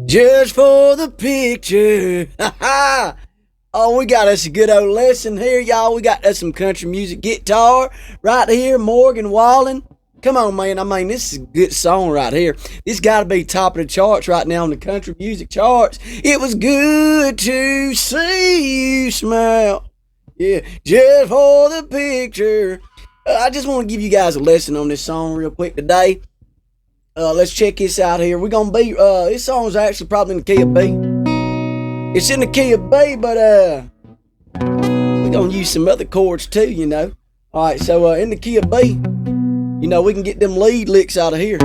Just for the picture. Oh, we got us a good old lesson here, y'all. We got us some country music guitar right here, Morgan Wallen. Come on, man. I mean, this is a good song right here. This got to be top of the charts right now on the country music charts. It was good to see you smile. Yeah, just for the picture. I just want to give you guys a lesson on this song real quick today. Let's check this out here. We're going to be, this song's actually probably in the key of B. It's in the key of B, but we're going to use some other chords too, you know. All right, so in the key of B, you know, we can get them lead licks out of here.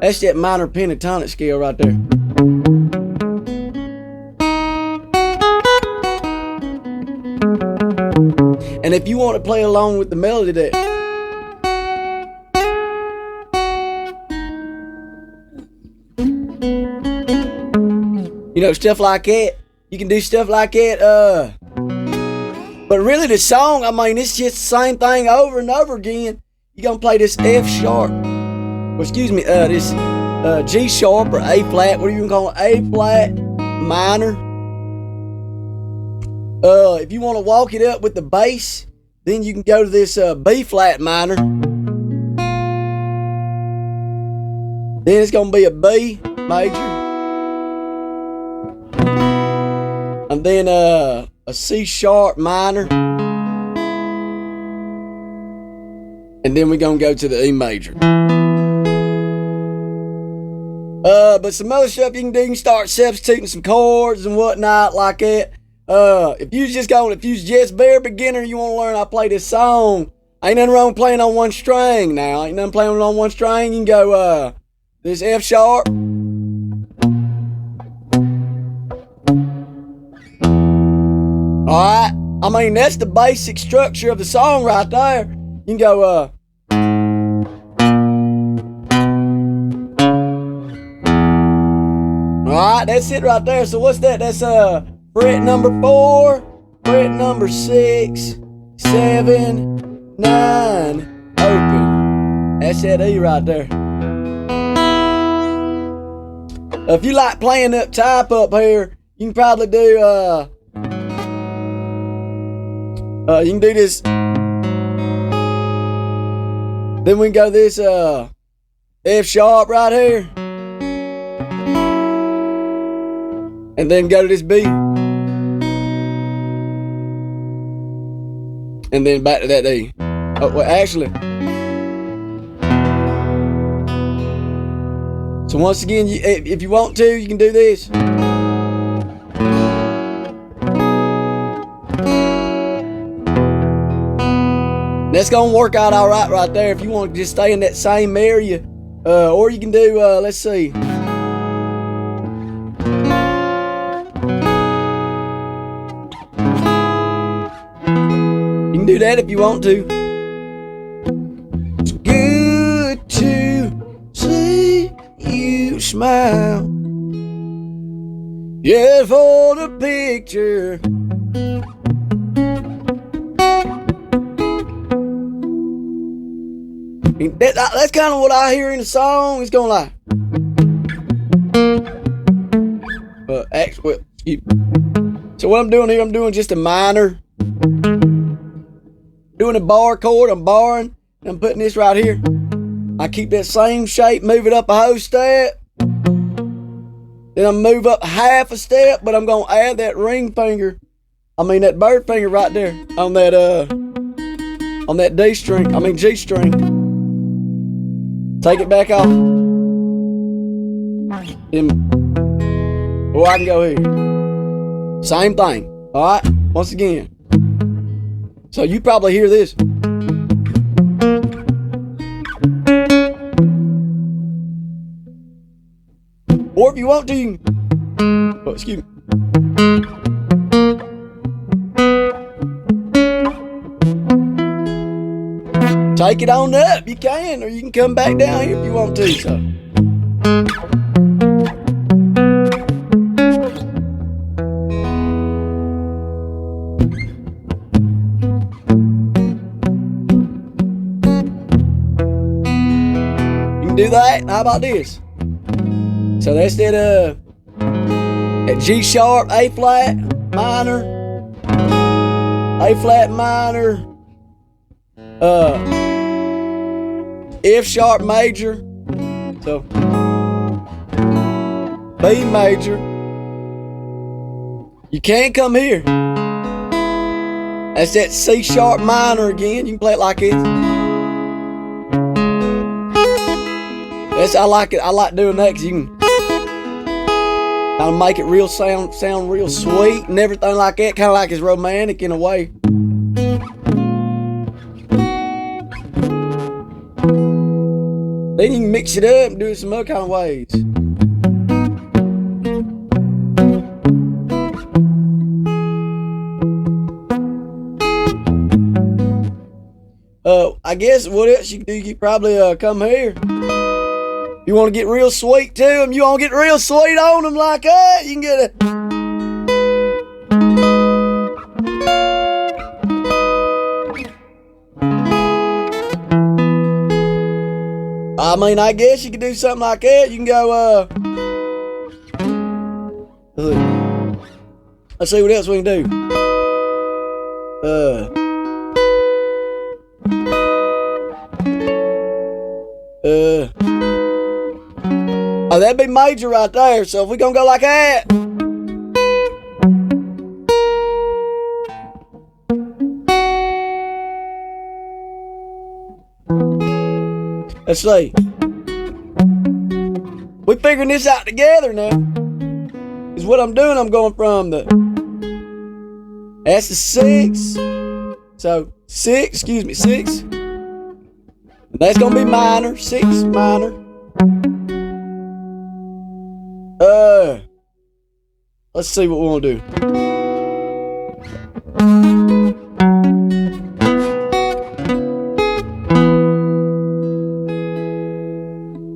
That's that minor pentatonic scale right there. And if you want to play along with the melody that you know, stuff like that. You can do stuff like that. But really the song, I mean, it's just the same thing over and over again. You're going to play this F sharp. Or excuse me, this G sharp or A flat. What do you call it? A flat minor. If you want to walk it up with the bass, then you can go to this B flat minor. Then it's going to be a B major. And then a C sharp minor. And then we're going to go to the E major. But some other stuff you can start substituting some chords and whatnot like that. If you just bare beginner, you want to learn how to play this song, ain't nothing wrong with playing on one string now. Ain't nothing playing on one string. You can go, this F sharp. Alright, I mean, that's the basic structure of the song right there. You can go, alright, that's it right there. So what's that? That's, fret number 4, fret number 6, 7, 9, open. That's that E right there. If you like playing up type up here, you can probably do, you can do this. Then we can go this F sharp right here. And then go to this B. And then back to that D. Oh, well, actually. So once again, if you want to, you can do this. That's gonna work out all right there if you want to just stay in that same area. Or you can do, let's see. You can do that if you want to. It's good to see you smile. Yeah, for the picture. That's kind of what I hear in the song. It's going like. So what I'm doing here, I'm doing just a minor. Doing a bar chord, I'm barring. And I'm putting this right here. I keep that same shape, move it up a whole step. Then I move up half a step, but I'm going to add that ring finger. I mean that bird finger right there on that D string, I mean G string. Take it back off. Then, or I can go here. Same thing. Alright? Once again. So you probably hear this. Or if you want to, you can, oh, excuse me. Take it on up, you can, or you can come back down here if you want to. So. You can do that. How about this? So that's that G sharp, A flat minor, A flat minor, F sharp major, so B major. You can't come here. That's that C sharp minor again. You can play it like this. I like it. I like doing that because you can kind of make it real sound real sweet and everything like that. Kind of like it's romantic in a way. Then you can mix it up and do it some other kind of ways. I guess what else you can do? You could probably come here. You want to get real sweet to them? You want to get real sweet on them like that? You can get a. I mean, I guess you could do something like that. You can go, let's see what else we can do. Oh, that'd be major right there. So if we gonna go like that. Let's see. We figuring this out together now. Is what I'm doing. I'm going from that's the 6. So 6, excuse me, 6. And that's gonna be minor, 6 minor. Let's see what we want to do.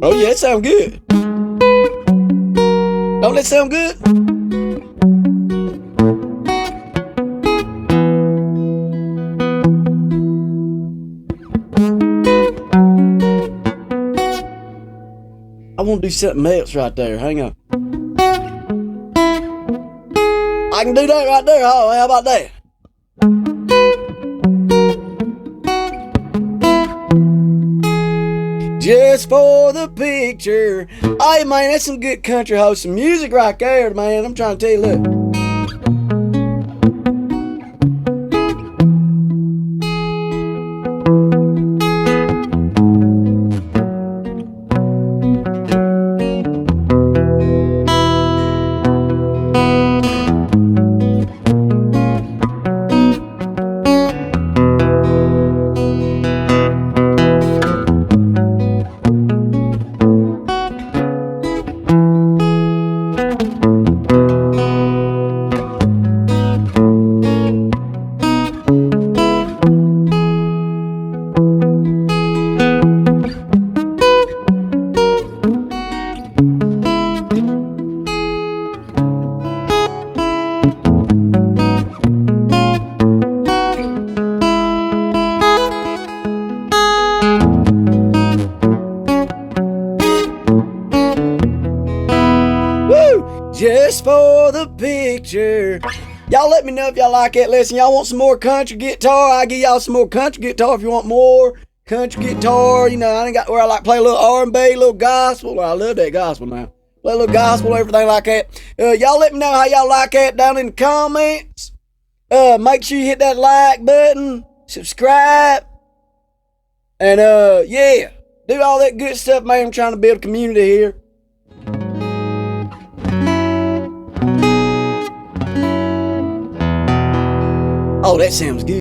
Oh yeah, that sounds good. Don't that sound good? I want to do something else right there. Hang on. I can do that right there. Oh, how about that? Just for the picture. Hey, man, that's some good country hosting music right there, man. I'm trying to tell you, look. Just for the picture. Y'all let me know if y'all like that lesson. Y'all want some more country guitar? I'll give y'all some more country guitar if you want more country guitar. You know, I ain't got where I like play a little R&B, a little gospel. Well, I love that gospel now. Play a little gospel, everything like that. Y'all let me know how y'all like that down in the comments. Make sure you hit that like button, subscribe, and yeah, do all that good stuff, man. I'm trying to build a community here. Oh, that sounds good.